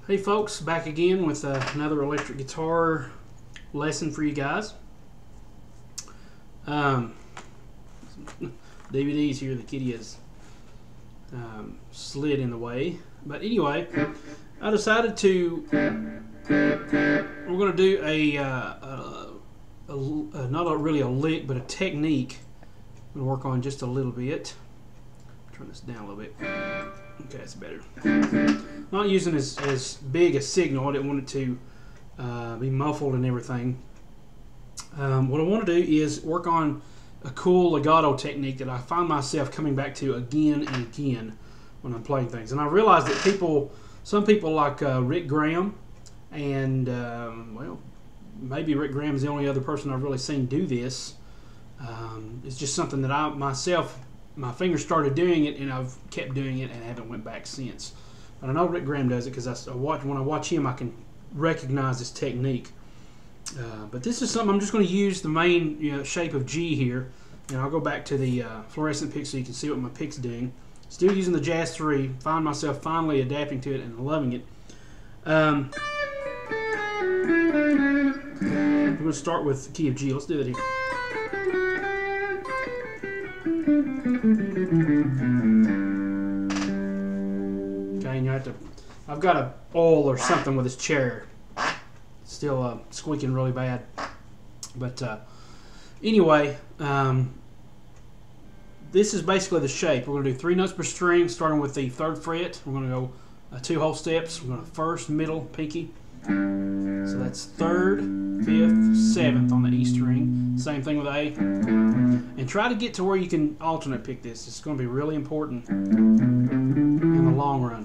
Hey folks, back again with another electric guitar lesson for you guys. DVDs here, the kitty has slid in the way. But anyway, I decided to, we're going to do not really a lick, but a technique. I'm going to work on just a little bit. Turn this down a little bit. Okay, that's better. Not using as big a signal. I didn't want it to be muffled and everything. What I want to do is work on a cool legato technique that I find myself coming back to again and again when I'm playing things. And I realize that some people like Rick Graham, and well, maybe Rick Graham is the only other person I've really seen do this. It's just something that my fingers started doing it, and I've kept doing it and haven't went back since. But I know Rick Graham does it because when I watch him, I can recognize this technique. But this is something I'm just going to use the main shape of G here, and I'll go back to the fluorescent pick so you can see what my pick's doing. Still using the Jazz 3, find myself finally adapting to it and loving it. I'm going to start with the key of G. Let's do that here. Okay, and you have to. I've got a oil or something with this chair. It's still squeaking really bad. But anyway, this is basically the shape. We're going to do 3 notes per string, starting with the 3rd fret. We're going to go 2 whole steps. We're going to 1st, middle, pinky. So that's 3rd, 5th, 7th on the E string. Same thing with A. And try to get to where you can alternate pick this. It's going to be really important in the long run.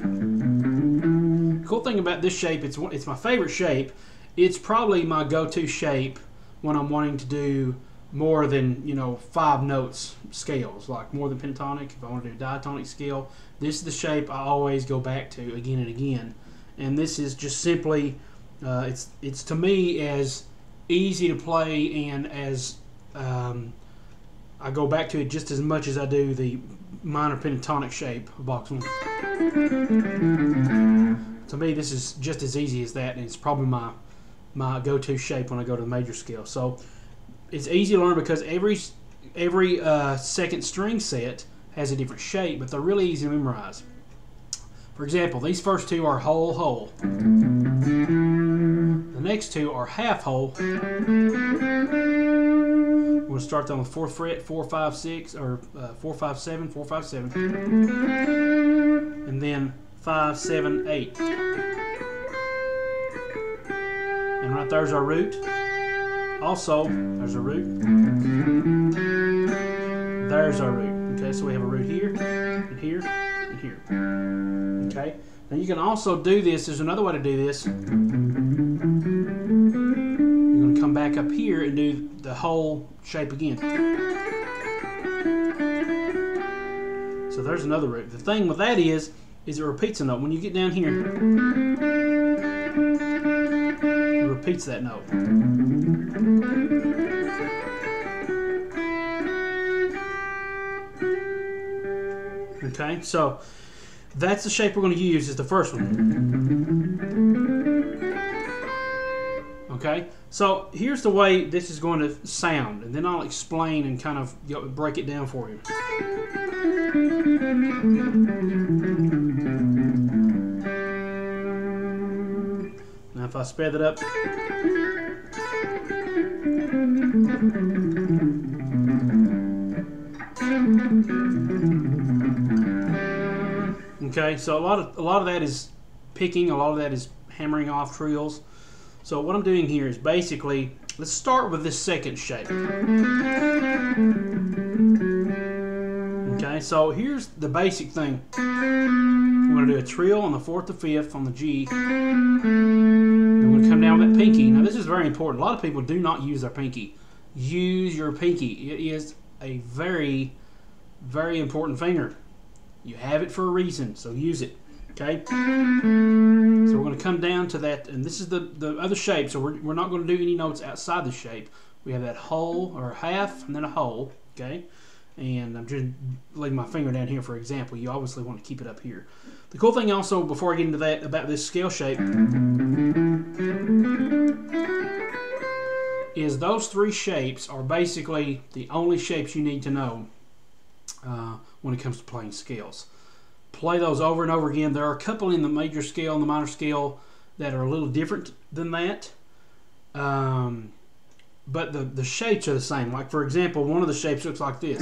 The cool thing about this shape, it's my favorite shape. It's probably my go-to shape when I'm wanting to do more than 5 notes scales, like more than pentatonic. If I want to do diatonic scale, this is the shape I always go back to again and again. And this is just simply, it's to me as easy to play, and as I go back to it just as much as I do the minor pentatonic shape of box 1. To me, this is just as easy as that, and it's probably my go-to shape when I go to the major scale. So it's easy to learn because every 2nd string set has a different shape, but they're really easy to memorize. For example, these first 2 are whole. The next 2 are half whole. We're going to start on the 4th fret, 4, 5, 6, or 4, 5, 7, 4, 5, 7, and then 5, 7, 8. And right there's our root. Also, there's a root. There's our root. Okay, so we have a root here, and here, and here. Okay. Now you can also do this. There's another way to do this. You're going to come back up here and do the whole shape again. So there's another root. The thing with that is it repeats a note. When you get down here, it repeats that note. Okay, so that's the shape we're going to use, is the first one. Okay, so here's the way this is going to sound, and then I'll explain and kind of break it down for you. Now if I sped it up, okay, so a lot of that is picking, a lot of that is hammering off trills. So what I'm doing here is basically, let's start with this 2nd shape. Okay, so here's the basic thing. We're going to do a trill on the 4th to 5th on the G. We're going to come down with that pinky. Now this is very important. A lot of people do not use their pinky. Use your pinky. It is a very, very important finger. You have it for a reason, so use it. Okay? So we're going to come down to that, and this is the other shape, so we're not going to do any notes outside the shape. We have that whole, or half, and then a whole. Okay? and I'm just leaving my finger down here for example. You obviously want to keep it up here. The cool thing also, before I get into that, about this scale shape, is those 3 shapes are basically the only shapes you need to know when it comes to playing scales. Play those over and over again. There are a couple in the major scale and the minor scale that are a little different than that, but the shapes are the same. Like for example, one of the shapes looks like this.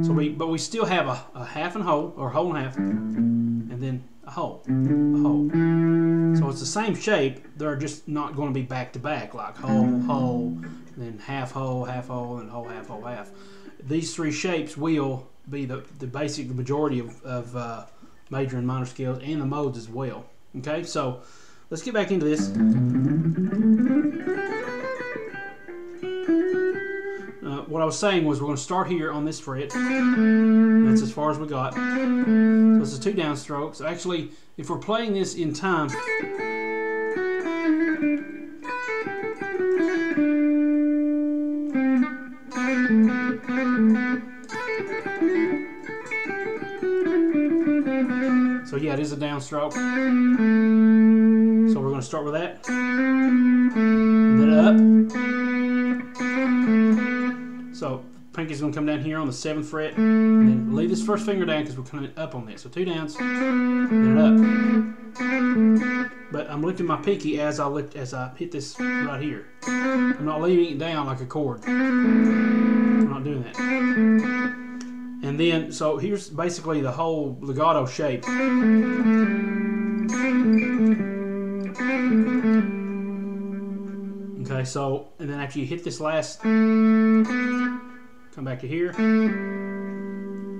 So but we still have a half and whole, or whole and half, and then a whole, So it's the same shape. They're just not going to be back to back, like whole, then half, and whole, half. These 3 shapes will be the majority of major and minor scales, and the modes as well. Okay, so let's get back into this. What I was saying was we're going to start here on this fret. That's as far as we got. So this is 2 downstrokes. So actually, if we're playing this in time, so yeah, it is a downstroke. So we're going to start with that. And then up. So pinky's going to come down here on the 7th fret, and then leave this first finger down because we're coming up on this. So 2 downs, then up. But I'm lifting my pinky as I hit this right here. I'm not leaving it down like a chord. I'm not doing that. And then, so here's basically the whole legato shape. Okay, so, and then after you hit this last, come back to here.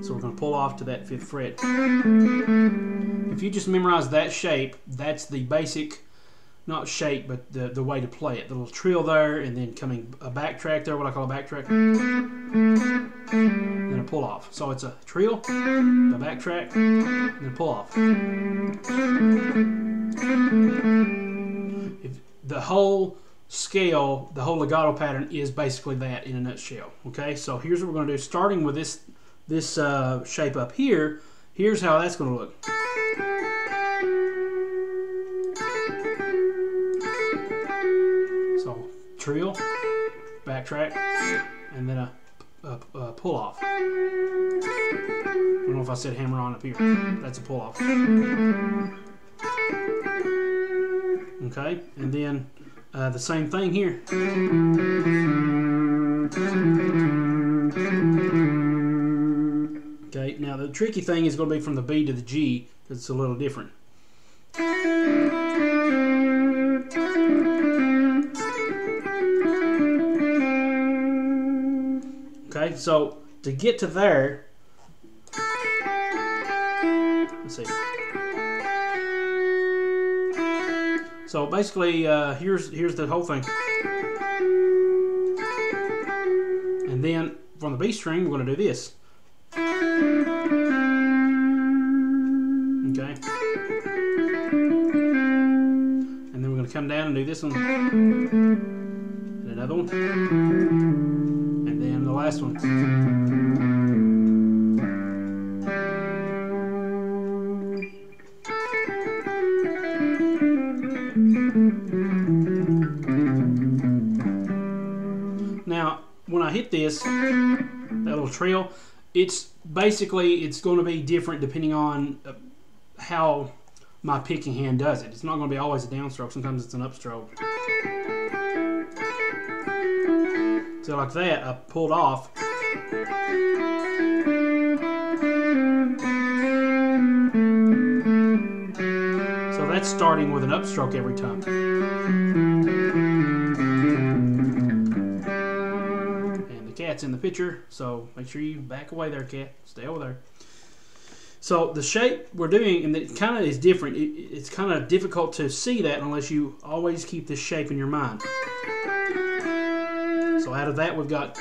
So we're going to pull off to that 5th fret. If you just memorize that shape, that's the basic, not shape, but the way to play it. The little trill there, and then coming a backtrack there, what I call a backtrack, and a pull off. So it's a trill, a backtrack, and a pull off. The whole scale, the whole legato pattern is basically that in a nutshell. Okay, so here's what we're going to do. Starting with this shape up here, here's how that's going to look. So trill, backtrack, and then a pull off. I don't know if I said hammer on up here. That's a pull off. Okay, and then the same thing here. Okay, now the tricky thing is going to be from the B to the G, because it's a little different. Okay, so to get to there, let's see. So basically, here's the whole thing. And then from the B string, we're going to do this. Okay. And then we're going to come down and do this one. And another one. And then the last one. Now, when I hit this, that little trill, it's going to be different depending on how my picking hand does it. It's not going to be always a downstroke. Sometimes it's an upstroke. So like that, I pulled off. So that's starting with an upstroke every time. Cat's in the picture, so make sure you back away there, cat. Stay over there. So the shape we're doing, and it kind of is different. It's kind of difficult to see that unless you always keep this shape in your mind. So out of that, we've got.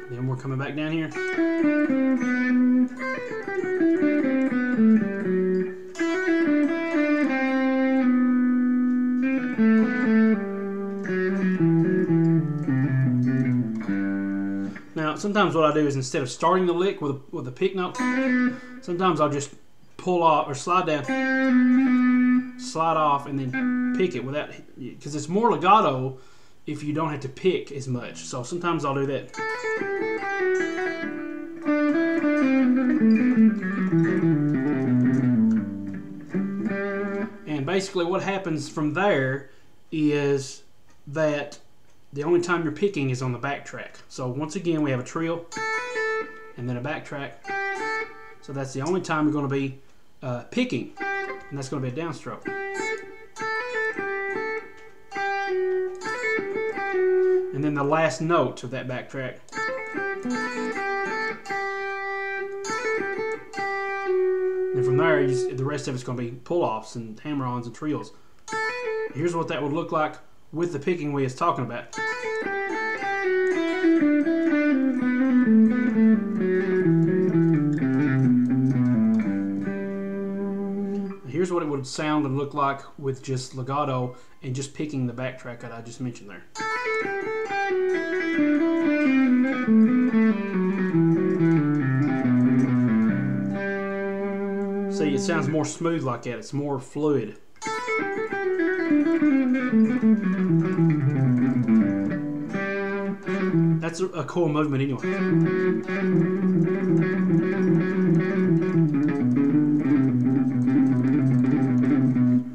Then we're coming back down here. sometimes what I do is instead of starting the lick with a pick note, sometimes I'll just pull off or slide down, slide off, and then pick it without, because it's more legato if you don't have to pick as much. So sometimes I'll do that. And basically what happens from there is that the only time you're picking is on the backtrack. So once again, we have a trill and then a backtrack. So that's the only time you're going to be picking, and that's going to be a downstroke. And then the last note of that backtrack. And from there, the rest of it's going to be pull-offs and hammer-ons and trills. Here's what that would look like with the picking we was talking about. Here's what it would sound and look like with just legato and just picking the backtrack that I just mentioned there. See, it sounds more smooth like that. It's more fluid. That's a cool movement anyway.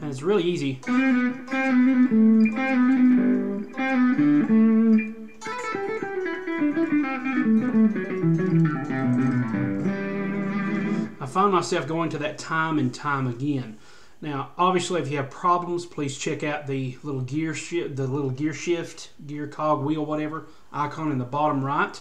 And it's really easy. I find myself going to that time and time again. Now, obviously, if you have problems, please check out the little gear shift, gear cog wheel, whatever icon in the bottom right,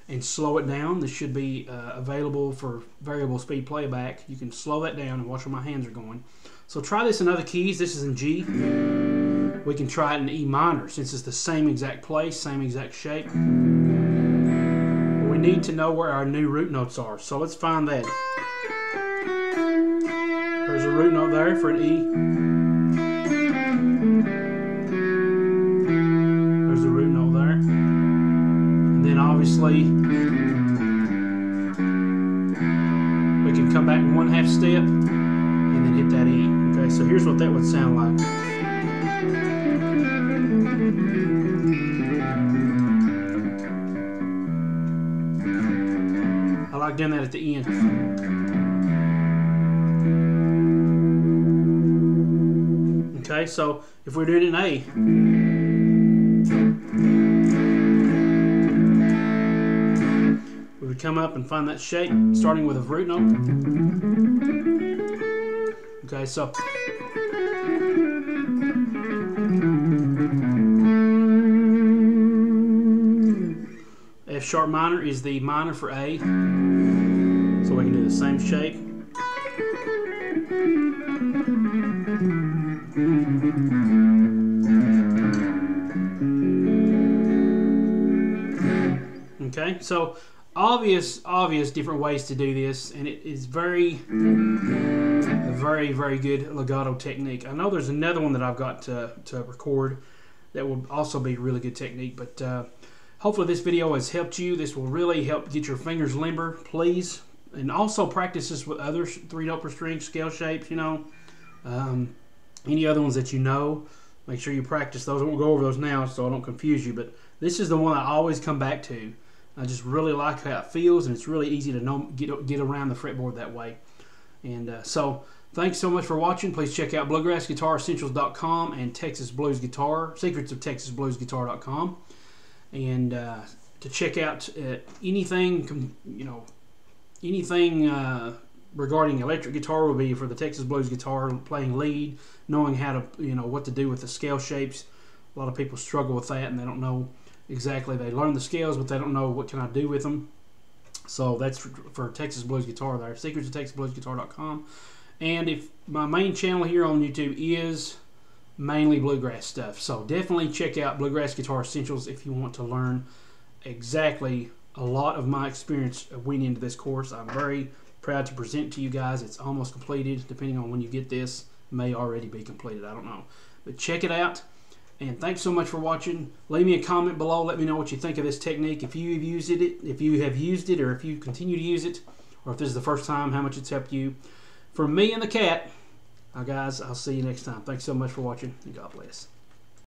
and slow it down. This should be available for variable speed playback. You can slow that down and watch where my hands are going. So try this in other keys. This is in G. We can try it in E minor since it's the same exact place, same exact shape. We need to know where our new root notes are. So let's find that. There's a root note there for an E. There's a root note there. And then obviously we can come back one half step and then hit that E. Okay, so here's what that would sound like. I like doing that at the end. Okay, so if we're doing an A, we would come up and find that shape, starting with a root note. Okay, so F sharp minor is the minor for A, so we can do the same shape. Okay, so obvious different ways to do this, and it is very good legato technique. I know there's another one that I've got to record that will also be a really good technique, but hopefully this video has helped you. This will really help get your fingers limber, please. And also practice this with other 3-note per string scale shapes, you know. Any other ones that you know, make sure you practice those. I won't go over those now so I don't confuse you, but this is the one I always come back to. I just really like how it feels, and it's really easy to get around the fretboard that way. And so thanks so much for watching. Please check out BluegrassGuitarEssentials.com and Texas Blues Guitar, secretsofTexasBluesGuitar.com. And to check out anything, you know, anything regarding electric guitar will be for the Texas Blues Guitar, playing lead, knowing how to, you know, what to do with the scale shapes. A lot of people struggle with that, and they don't know exactly. They learn the scales, but they don't know what can I do with them. So that's for Texas Blues Guitar there, secretsofTexasBluesGuitar.com. And if my main channel here on YouTube is mainly bluegrass stuff, so definitely check out Bluegrass Guitar Essentials if you want to learn exactly a lot of my experience went into this course. I'm very proud to present to you guys. It's almost completed. Depending on when you get this, it may already be completed. I don't know. But check it out. And thanks so much for watching. Leave me a comment below. Let me know what you think of this technique. If you've used it, or if you continue to use it, or if this is the first time, how much it's helped you. From me and the cat, guys, I'll see you next time. Thanks so much for watching, and God bless.